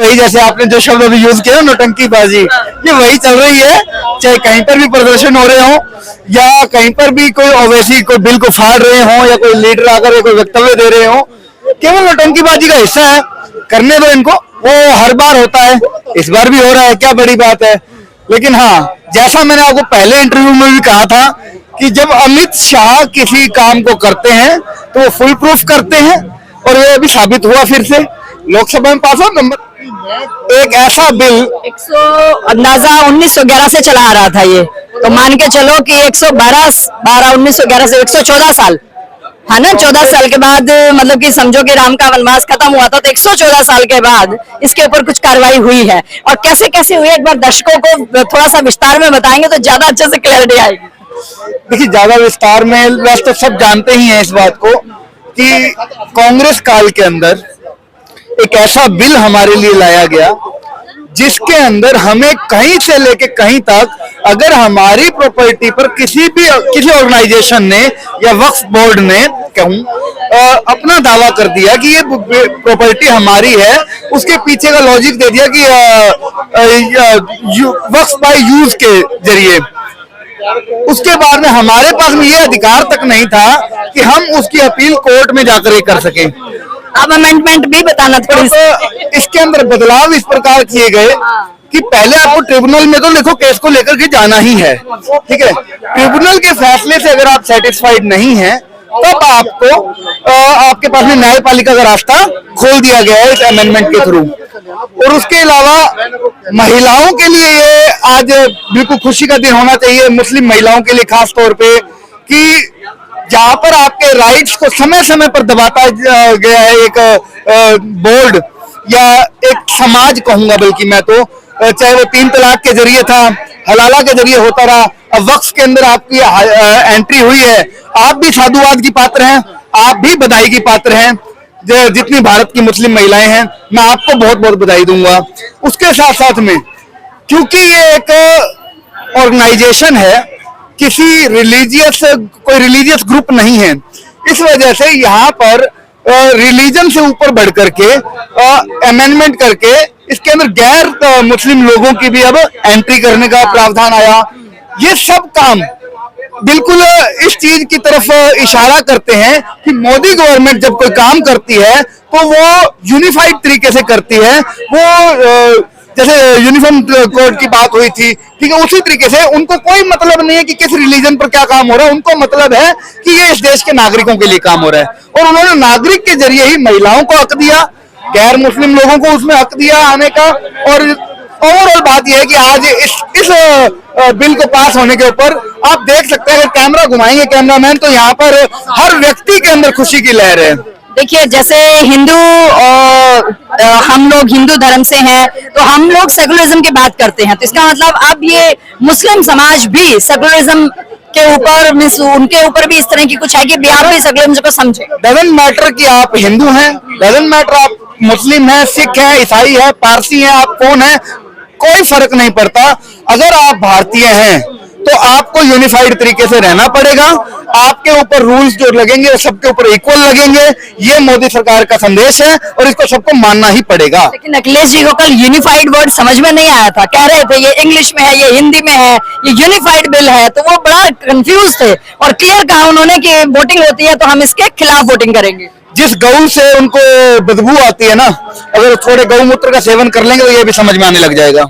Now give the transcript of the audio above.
वही, जैसे आपने जो शब्द अभी यूज किया नौटंकीबाजी, ये वही चल रही है। चाहे कहीं पर भी प्रदर्शन हो रहे हो या कहीं पर भी कोई ओवैसी कोई बिल को फाड़ रहे हो या कोई लीडर आकर कोई वक्तव्य दे रहे हो, केवल नौटंकीबाजी का हिस्सा है। करने दो इनको, वो हर बार होता है, इस बार भी हो रहा है, क्या बड़ी बात है। लेकिन हाँ, जैसा मैंने आपको पहले इंटरव्यू में भी कहा था कि जब अमित शाह किसी काम को करते हैं तो वो फुल प्रूफ करते हैं, और ये अभी साबित हुआ फिर से लोकसभा में पास हो। नंबर एक ऐसा बिल 1911 से चला आ रहा था ये, तो मान के चलो कि 1911 से 114 साल है ना। 14 साल के बाद मतलब कि समझो कि राम का वनवास खत्म हुआ था, तो 114 साल के बाद इसके ऊपर कुछ कार्रवाई हुई है। और कैसे कैसे हुई, एक बार दर्शकों को थोड़ा सा विस्तार में बताएंगे तो ज्यादा अच्छे से क्लैरिटी आएगी। देखिए, ज्यादा विस्तार में वैसे तो सब जानते ही हैं इस बात को कि कांग्रेस काल के अंदर एक ऐसा बिल हमारे लिए लाया गया जिसके अंदर हमें कहीं से लेके कहीं तक अगर हमारी प्रॉपर्टी पर किसी ऑर्गेनाइजेशन ने या वक्फ बोर्ड ने अपना दावा कर दिया कि ये प्रॉपर्टी हमारी है, उसके पीछे का लॉजिक दे दिया कि वक्फ बाय यूज के जरिए, उसके बाद में हमारे पास में ये अधिकार तक नहीं था कि हम उसकी अपील कोर्ट में जाकर ये कर सकें। अब अमेंडमेंट भी बताना थोड़ी तो इसके अंदर बदलाव इस प्रकार किए गए कि पहले आपको ट्रिब्यूनल में तो देखो केस को लेकर के जाना ही है, ठीक है। ट्रिब्यूनल के फैसले से अगर आप सेटिस्फाइड नहीं है तब आपको आपके पास में न्यायपालिका का रास्ता खोल दिया गया है इस अमेंडमेंट के थ्रू। और उसके अलावा महिलाओं के लिए ये आज बिल्कुल खुशी का दिन होना चाहिए, मुस्लिम महिलाओं के लिए खास तौर पे, कि जहां पर आपके राइट्स को समय समय पर दबाता गया है एक बोर्ड या एक समाज कहूंगा बल्कि मैं तो, चाहे वो 3 तलाक के जरिए था, हलाला के जरिए होता रहा, अब वक्फ के अंदर आपकी एंट्री हुई है। आप भी साधुवाद की पात्र हैं, आप भी बधाई की पात्र हैं। जितनी भारत की मुस्लिम महिलाएं हैं, मैं आपको बहुत बहुत बधाई दूंगा। उसके साथ साथ में क्योंकि ये एक ऑर्गेनाइजेशन है, किसी कोई रिलीजियस ग्रुप नहीं है, इस वजह से यहाँ पर रिलीजन से ऊपर बढ़ करके अमेंडमेंट करके इसके अंदर गैर मुस्लिम लोगों की भी अब एंट्री करने का प्रावधान आया। ये सब काम बिल्कुल इस चीज की तरफ इशारा करते हैं कि मोदी गवर्नमेंट जब कोई काम करती है तो वो यूनिफाइड तरीके से करती है। वो जैसे यूनिफॉर्म कोड की बात हुई थी, ठीक है, उसी तरीके से उनको कोई मतलब नहीं है कि किस रिलीजन पर क्या काम हो रहा है, उनको मतलब है कि ये इस देश के नागरिकों के लिए काम हो रहा है। और उन्होंने नागरिक के जरिए ही महिलाओं को हक दिया, गैर मुस्लिम लोगों को उसमें हक दिया आने का। और ओवरऑल बात यह है कि आज इस बिल को पास होने के ऊपर आप देख सकते हैं, अगर कैमरा घुमाएंगे कैमरामैन, तो यहाँ पर हर व्यक्ति के अंदर खुशी की लहर है। देखिए, जैसे हिंदू हम लोग हिंदू धर्म से हैं, तो हम लोग सेकुलरिज्म की बात करते हैं, तो इसका मतलब अब ये मुस्लिम समाज भी सेकुलरिज्म के ऊपर उनके ऊपर भी इस तरह की कुछ है कि बिहार में सेकुलरिज्म को समझे। डजंट मैटर कि आप हिंदू हैं, डजंट मैटर आप मुस्लिम हैं, सिख हैं, ईसाई हैं, पारसी हैं, आप कौन हैं, कोई फर्क नहीं पड़ता। अगर आप भारतीय हैं तो आपको यूनिफाइड तरीके से रहना पड़ेगा। आपके ऊपर रूल्स जो लगेंगे सबके ऊपर इक्वल लगेंगे। ये मोदी सरकार का संदेश है और इसको सबको मानना ही पड़ेगा। लेकिन अखिलेश जी को कल यूनिफाइड वर्ड समझ में नहीं आया था, कह रहे थे ये इंग्लिश में है, ये हिंदी में है, ये यूनिफाइड बिल है, तो वो बड़ा कंफ्यूज थे। और क्लियर कहा उन्होंने कि वोटिंग होती है तो हम इसके खिलाफ वोटिंग करेंगे। जिस गऊ से उनको बदबू आती है ना, अगर थोड़े गौमूत्र का सेवन कर लेंगे तो ये भी समझ में आने लग जाएगा।